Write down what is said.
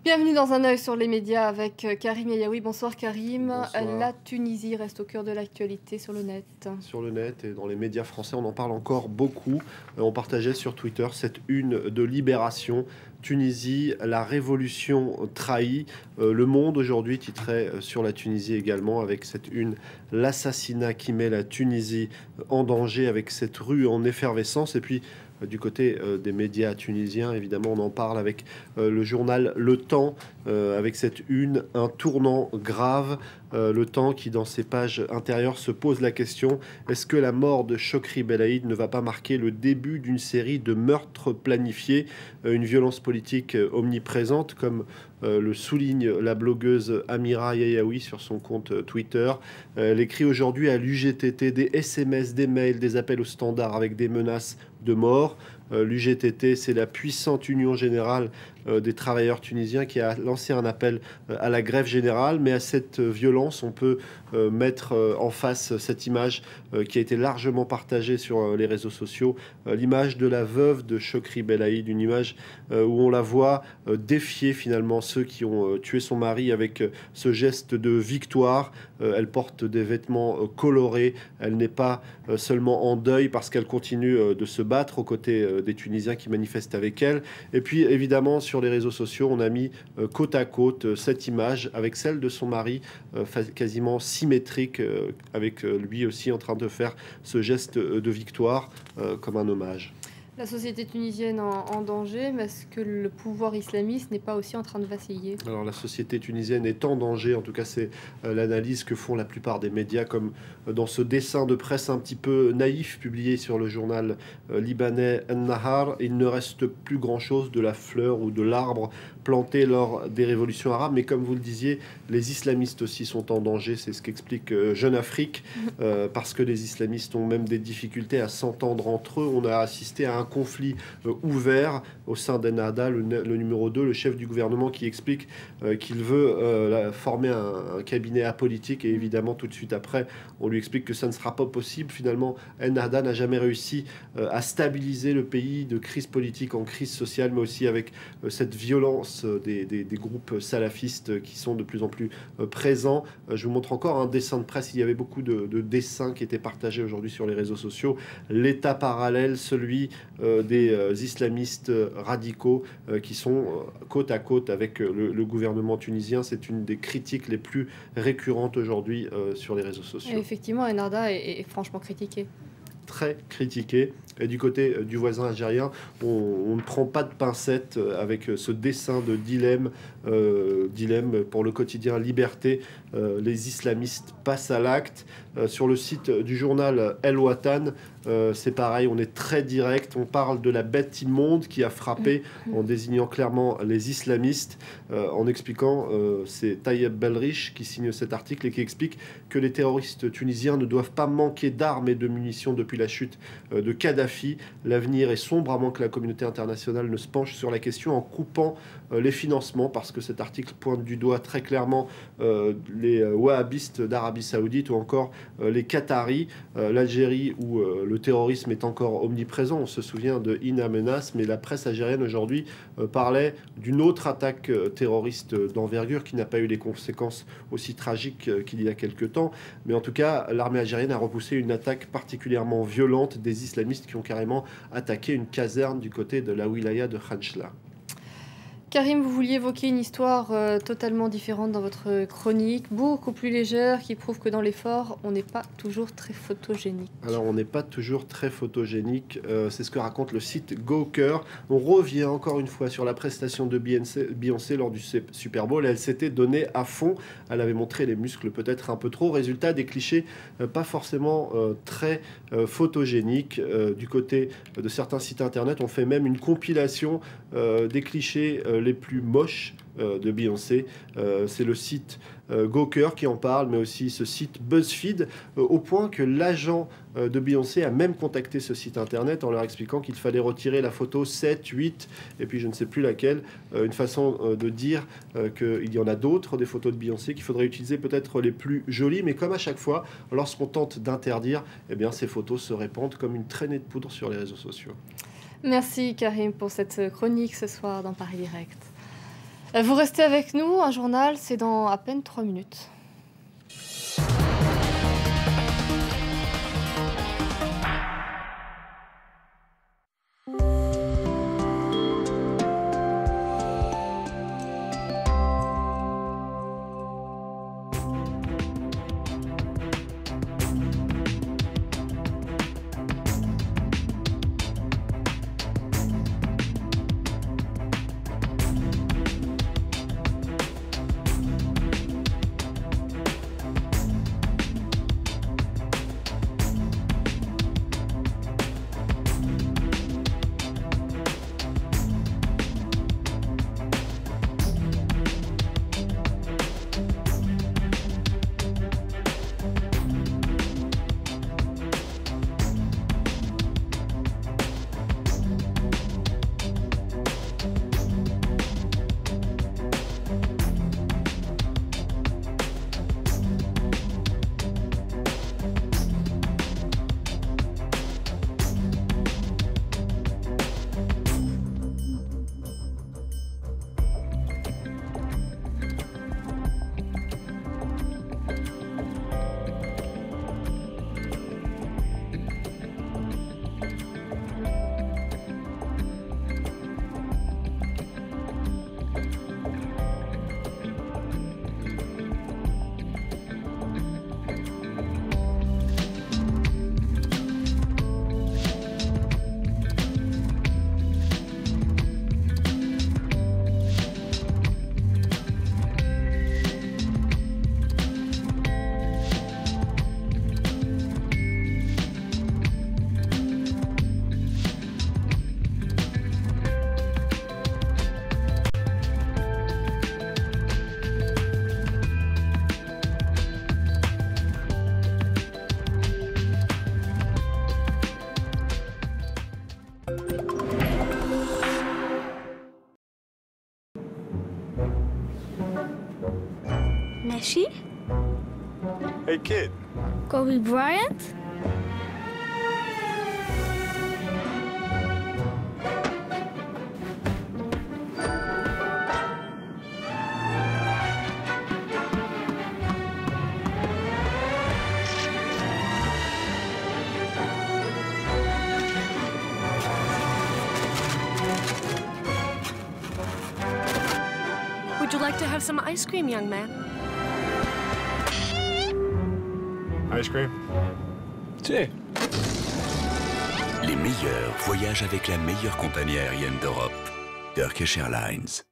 Bienvenue dans un œil sur les médias avec Karim Yayaoui. Bonsoir Karim. Bonsoir. La Tunisie reste au cœur de l'actualité sur le net. Sur le net et dans les médias français, on en parle encore beaucoup. On partageait sur Twitter cette une de Libération. Tunisie, la révolution trahie. Le Monde aujourd'hui titrait sur la Tunisie également avec cette une, l'assassinat qui met la Tunisie en danger avec cette rue en effervescence. Et puis du côté des médias tunisiens, évidemment, on en parle avec le journal Le Temps, avec cette une, un tournant grave. Le Temps qui, dans ses pages intérieures, se pose la question: est-ce que la mort de Chokri Belaïd ne va pas marquer le début d'une série de meurtres planifiés, une violence politique omniprésente, comme le souligne la blogueuse Amira Yayaoui sur son compte Twitter. Elle écrit aujourd'hui à l'UGTT des SMS, des mails, des appels au standard avec des menaces de mort. L'UGTT, c'est la puissante union générale des travailleurs tunisiens qui a lancé un appel à la grève générale. Mais à cette violence, on peut mettre en face cette image qui a été largement partagée sur les réseaux sociaux, l'image de la veuve de Chokri Belaïd, une image où on la voit défier finalement ceux qui ont tué son mari avec ce geste de victoire. Elle porte des vêtements colorés, elle n'est pas seulement en deuil parce qu'elle continue de se battre aux côtés des Tunisiens qui manifestent avec elle. Et puis évidemment sur les réseaux sociaux, on a mis côte à côte cette image avec celle de son mari, quasiment symétrique, avec lui aussi en train de faire ce geste de victoire comme un hommage. La société tunisienne en danger, mais est-ce que le pouvoir islamiste n'est pas aussi en train de vaciller? Alors la société tunisienne est en danger, en tout cas c'est l'analyse que font la plupart des médias, comme dans ce dessin de presse un petit peu naïf publié sur le journal libanais An-Nahar. Il ne reste plus grand-chose de la fleur ou de l'arbre planté lors des révolutions arabes, mais comme vous le disiez, les islamistes aussi sont en danger, c'est ce qu'explique Jeune Afrique, parce que les islamistes ont même des difficultés à s'entendre entre eux. On a assisté à un conflit ouvert au sein d'Ennahda, le numéro 2, le chef du gouvernement, qui explique qu'il veut former un cabinet apolitique, et évidemment tout de suite après on lui explique que ça ne sera pas possible. Finalement, Ennahda n'a jamais réussi à stabiliser le pays de crise politique en crise sociale, mais aussi avec cette violence des groupes salafistes qui sont de plus en plus présents. Je vous montre encore un dessin de presse. Il y avait beaucoup de dessins qui étaient partagés aujourd'hui sur les réseaux sociaux. L'État parallèle, celui des islamistes radicaux qui sont côte à côte avec le gouvernement tunisien. C'est une des critiques les plus récurrentes aujourd'hui sur les réseaux sociaux. Et effectivement, Ennahda est franchement critiqué. Très critiqué. Et du côté du voisin algérien, on ne prend pas de pincettes avec ce dessin de dilemme pour le quotidien Liberté. Les islamistes passent à l'acte. Sur le site du journal El Watan, c'est pareil, on est très direct. On parle de la bête immonde qui a frappé en désignant clairement les islamistes, en expliquant, c'est Tayeb Belrich qui signe cet article et qui explique que les terroristes tunisiens ne doivent pas manquer d'armes et de munitions depuis la chute de Kadhafi. L'avenir est sombre à moins que la communauté internationale ne se penche sur la question en coupant les financements, parce que cet article pointe du doigt très clairement les wahhabistes d'Arabie Saoudite ou encore les Qataris, l'Algérie où le terrorisme est encore omniprésent. On se souvient de In Amenas, mais la presse algérienne aujourd'hui parlait d'une autre attaque terroriste d'envergure qui n'a pas eu les conséquences aussi tragiques qu'il y a quelques temps. Mais en tout cas, l'armée algérienne a repoussé une attaque particulièrement violente des islamistes qui ont carrément attaqué une caserne du côté de la wilaya de Khanchla. Karim, vous vouliez évoquer une histoire totalement différente dans votre chronique, beaucoup plus légère, qui prouve que dans l'effort, on n'est pas toujours très photogénique. Alors, on n'est pas toujours très photogénique. C'est ce que raconte le site Gawker. On revient encore une fois sur la prestation de Beyoncé lors du Super Bowl. Elle s'était donnée à fond. Elle avait montré les muscles peut-être un peu trop. Résultat, des clichés pas forcément très photogéniques. Du côté de certains sites internet, on fait même une compilation des clichés les plus moches de Beyoncé. C'est le site Gawker qui en parle, mais aussi ce site BuzzFeed, au point que l'agent de Beyoncé a même contacté ce site internet en leur expliquant qu'il fallait retirer la photo 7, 8, et puis je ne sais plus laquelle, une façon de dire qu'il y en a d'autres, des photos de Beyoncé, qu'il faudrait utiliser peut-être les plus jolies, mais comme à chaque fois, lorsqu'on tente d'interdire, eh bien, ces photos se répandent comme une traînée de poudre sur les réseaux sociaux. Merci Karim pour cette chronique ce soir dans Paris Direct. Vous restez avec nous, un journal, c'est dans à peine 3 minutes. Nessie? Hey, kid. Kobe Bryant? Would you like to have some ice cream, young man? Ice cream? Tiens. Les meilleurs voyagent avec la meilleure compagnie aérienne d'Europe, Turkish Airlines.